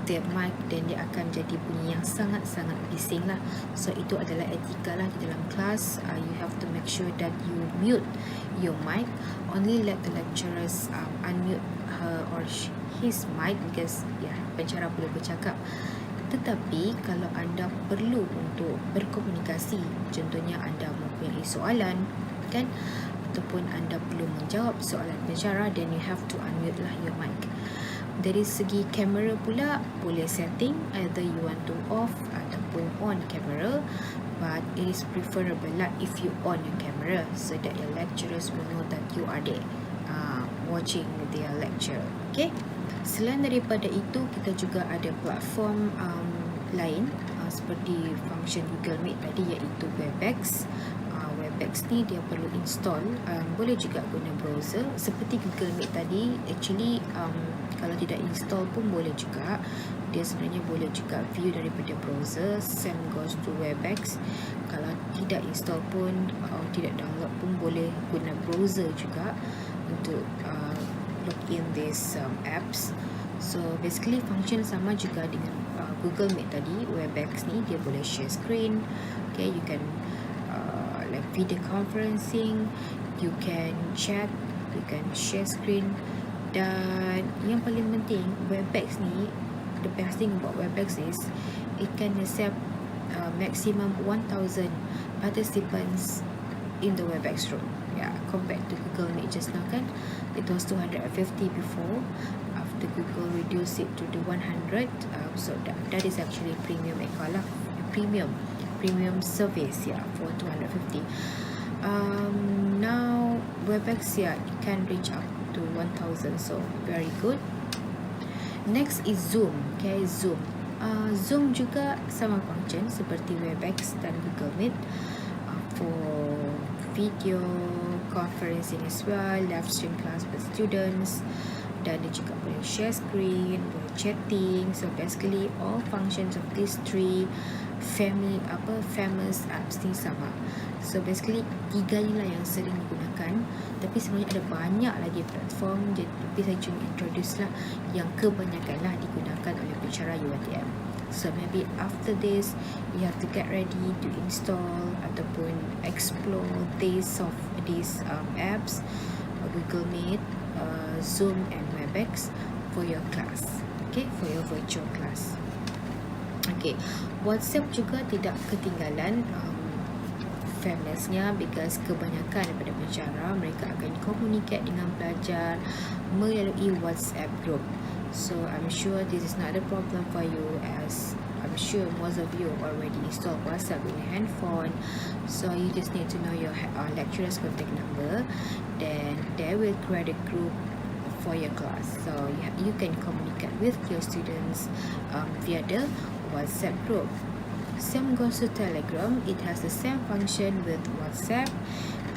A: their mic, then dia akan jadi bunyi yang sangat-sangat bising lah. So itu adalah etika lah di dalam kelas. You have to make sure that you mute your mic, only let the lecturers unmute her or his mic, because pensyarah boleh bercakap. Tetapi kalau anda perlu untuk berkomunikasi, contohnya anda mempunyai soalan kan, ataupun anda perlu menjawab soalan pensyarah, then you have to unmute lah your mic. Dari segi kamera pula, boleh setting either you want to off ataupun on camera, but it is preferable lah if you on your camera, so that your lecturers will know that you are there watching their lecture. Okay. Selain daripada itu, kita juga ada platform lain seperti function Google Meet tadi, iaitu Webex. Webex ni dia perlu install, boleh juga guna browser seperti Google Meet tadi. Actually Kalau tidak install pun boleh juga. Dia sebenarnya boleh juga view daripada browser. Same goes to Webex. Kalau tidak install pun tidak download pun boleh guna browser juga untuk login these apps. So basically function sama juga dengan Google Meet tadi. Webex ni dia boleh share screen. Okay, you can like video conferencing, you can chat, you can share screen. Dan yang paling penting, Webex ni, the best thing about Webex is it can accept maximum 1000 participants in the Webex room. Yeah, compared to Google Meet just now kan, it was 250 before. After Google reduce it to the 100, so that is actually premium premium service, yeah, for 250. Now Webex, yeah, it can reach up to 1000, so very good. Next is Zoom. Okay, Zoom. Zoom juga sama function seperti Webex dan Google Meet for video conferencing as well, live stream class with students, dan dia juga boleh share screen, boleh chatting. So basically all functions of these three famous apps ni sama. So basically tiga ni lah yang sering digunakan, tapi sebenarnya ada banyak lagi platform, tapi saya cuma introduce lah yang kebanyakan lah digunakan oleh pencara UiTM. So maybe after this you have to get ready to install ataupun explore these apps, Google Meet, Zoom and Webex for your class, okay, for your virtual class. Okay, WhatsApp juga tidak ketinggalan famousnya, because kebanyakan daripada pencara mereka akan communicate dengan pelajar melalui WhatsApp group. So I'm sure this is not a problem for you, as I'm sure most of you already installed WhatsApp in your handphone. So you just need to know your lecturer's contact number, then they will create a group for your class. So you can communicate with your students via the WhatsApp group. Same goes to Telegram. It has the same function with WhatsApp,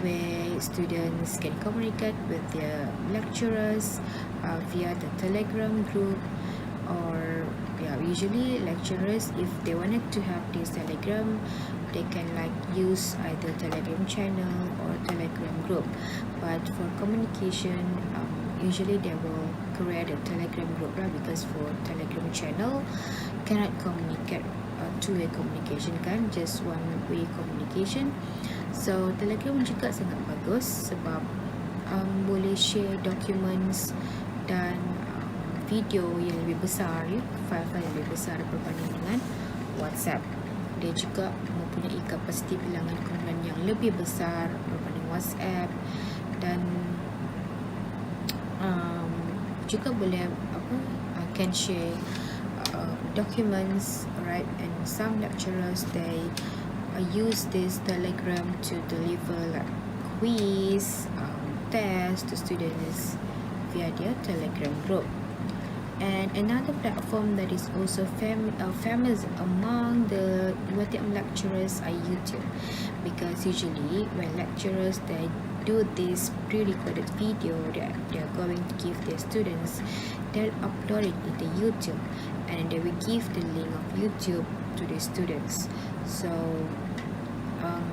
A: where students can communicate with their lecturers via the Telegram group. Or usually lecturers, if they wanted to have this Telegram, they can like use either Telegram channel or Telegram group. But for communication, usually they will create a Telegram group lah, because for Telegram channel cannot communicate two-way communication kan, just one-way communication. So Telegram juga sangat bagus sebab boleh share documents dan video yang lebih besar, ya, file-file yang lebih besar berbanding dengan WhatsApp. Dia juga mempunyai kapasiti bilangan kumpulan yang lebih besar berbanding WhatsApp, dan juga boleh can share documents, right? And some lecturers, they use this Telegram to deliver like quiz, tests to students via their Telegram group. And another platform that is also famous among the UiTM lecturers are YouTube, because usually when lecturers they do this pre-recorded video that they are going to give their students, they'll upload it into YouTube, and they will give the link of YouTube to the students. So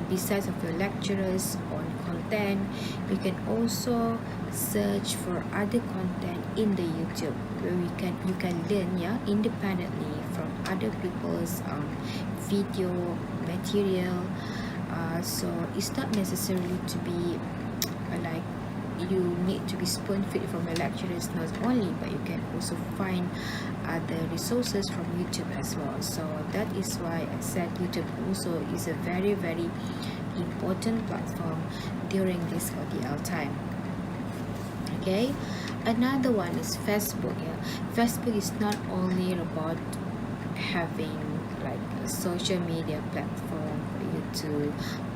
A: besides of your lecturers on content, you can also search for other content in the YouTube, where you can learn independently from other people's video material. So it's not necessarily to be like you need to be spoon-fed from your lecturers not only, but you can also find other resources from YouTube as well. So that is why I said YouTube also is a very, very important platform during this ODL time. Okay, another one is Facebook. Facebook is not only about having like a social media platform for you to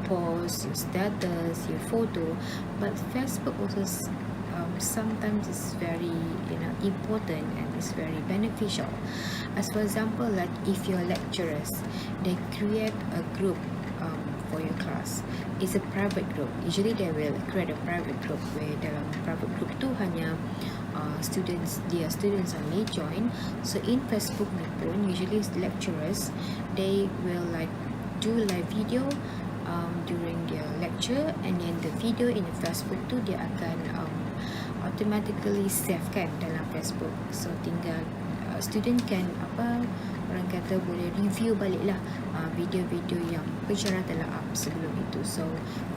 A: post your status, your photo, but Facebook also sometimes is very important and is very beneficial. As for example, like if your lecturers, they create a group for your class, it's a private group. Usually they will create a private group, where dalam private group tu hanya students only join. So in Facebook ni pun usually lecturers, they will like do live video during their lecture, and then the video in the Facebook tu dia akan automatically save kan dalam Facebook. So tinggal student can orang kata boleh review balik lah video-video yang pensyarah telah up sebelum itu. So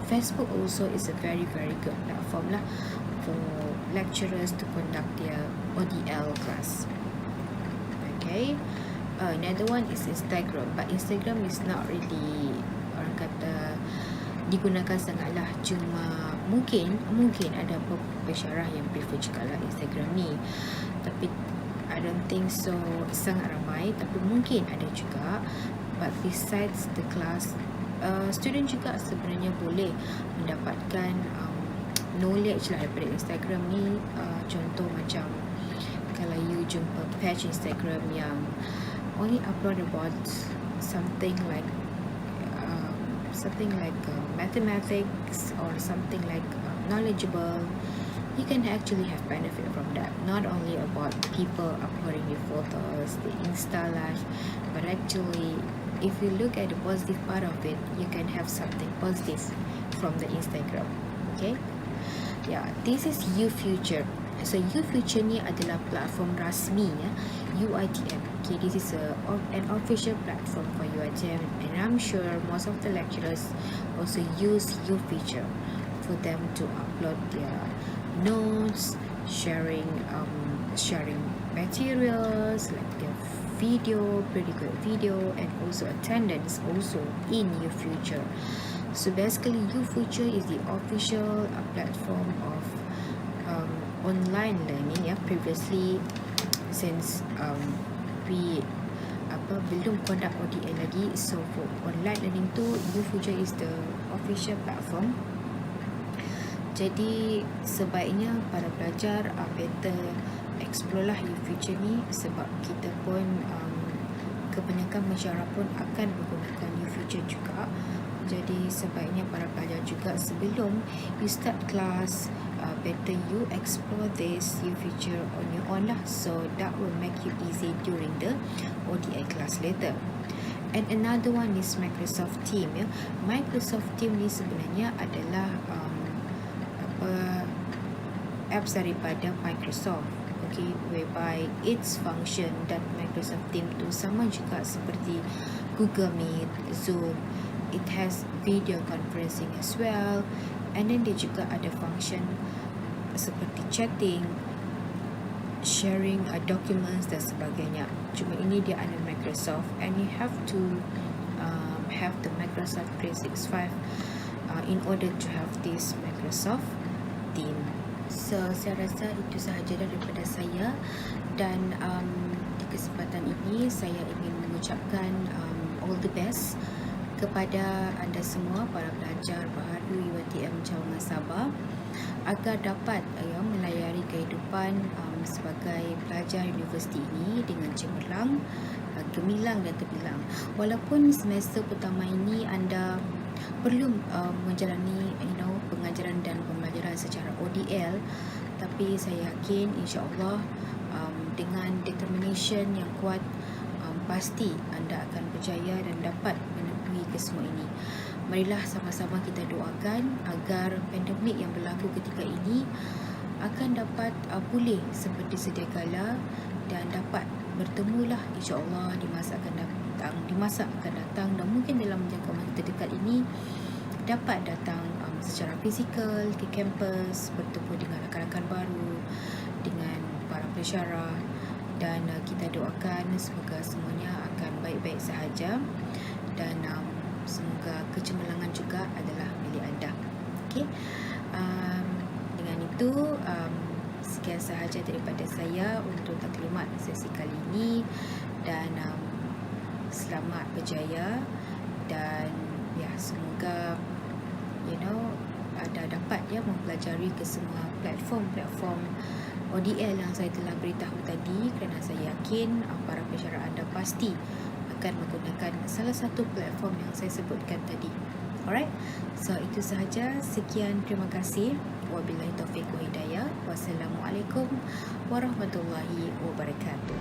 A: Facebook also is a very good platform lah for lecturers to conduct their ODL class. Okay, another one is Instagram, but Instagram is not really orang kata digunakan sangatlah, cuma mungkin ada pensyarah yang prefer juga lah Instagram ni, tapi I don't think so sangat ramai, tapi mungkin ada juga. But besides the class, student juga sebenarnya boleh mendapatkan knowledge lah daripada Instagram ni. Contoh macam kalau you jumpa page Instagram yang only upload about something like mathematics or something like knowledgeable, you can actually have benefit from that. Not only about people uploading your photos, the Insta live, but actually if you look at the positive part of it, you can have something positive from the Instagram. Okay, yeah, this is YouFuture. So YouFuture ni adalah platform rasmi ya, UiTM. Okay, this is an official platform for UiTM, and I'm sure most of the lecturers also use YouFuture for them to upload their notes, sharing materials like their video, pretty good video, and also attendance also in YouFuture. So basically YouFuture is the official platform of online learning ya. Previously, since we belum conduct ODL lagi, so for online learning tu YouFuture is the official platform. Jadi sebaiknya para pelajar better explore lah YouFuture ni, sebab kita pun kebanyakan pensyarah pun akan menggunakan YouFuture juga. Jadi sebaiknya para pelajar juga sebelum you start class, better you explore this YouFuture on your own lah, so that will make you easy during the ODI class later. And another one is Microsoft Team ya. Microsoft Team ni sebenarnya adalah apps daripada Microsoft, okay, whereby its function dan Microsoft Team tu sama juga seperti Google Meet, Zoom. It has video conferencing as well, and then dia juga ada function seperti chatting, sharing documents dan sebagainya. Cuma ini dia under Microsoft, and you have to have the Microsoft 365 in order to have this Microsoft Team. So saya rasa itu sahaja daripada saya, dan di kesempatan ini saya ingin mengucapkan all the best kepada anda semua para pelajar baharu UiTM Cawangan Sabah, agar dapat melayari kehidupan sebagai pelajar universiti ini dengan cemerlang, gemilang dan terbilang. Walaupun semester pertama ini anda perlu menjalani pengajaran dan pembelajaran secara ODL, tapi saya yakin insya-Allah dengan determination yang kuat, pasti anda akan berjaya dan dapat menemui kesemua ini. Marilah sama-sama kita doakan agar pandemik yang berlaku ketika ini akan dapat pulih seperti sedia kala, dan dapat bertemulah insya-Allah di masa akan datang, dan mungkin dalam jangka masa terdekat ini dapat datang secara fizikal ke kampus, bertemu dengan rakan-rakan baru, dengan para pensyarah, dan kita doakan semoga semuanya akan baik-baik sahaja, dan semoga kecemerlangan juga adalah milik anda. Okey, dengan itu sekian sahaja daripada saya untuk taklimat sesi kali ini, dan selamat berjaya, dan ya semoga anda dapat mempelajari ke semua platform ODL yang saya telah beritahu tadi, kerana saya yakin para pensyarah anda pasti akan menggunakan salah satu platform yang saya sebutkan tadi. Alright, so itu sahaja. Sekian, terima kasih. Wabillahi taufiq wa hidayah. Wassalamualaikum warahmatullahi wabarakatuh.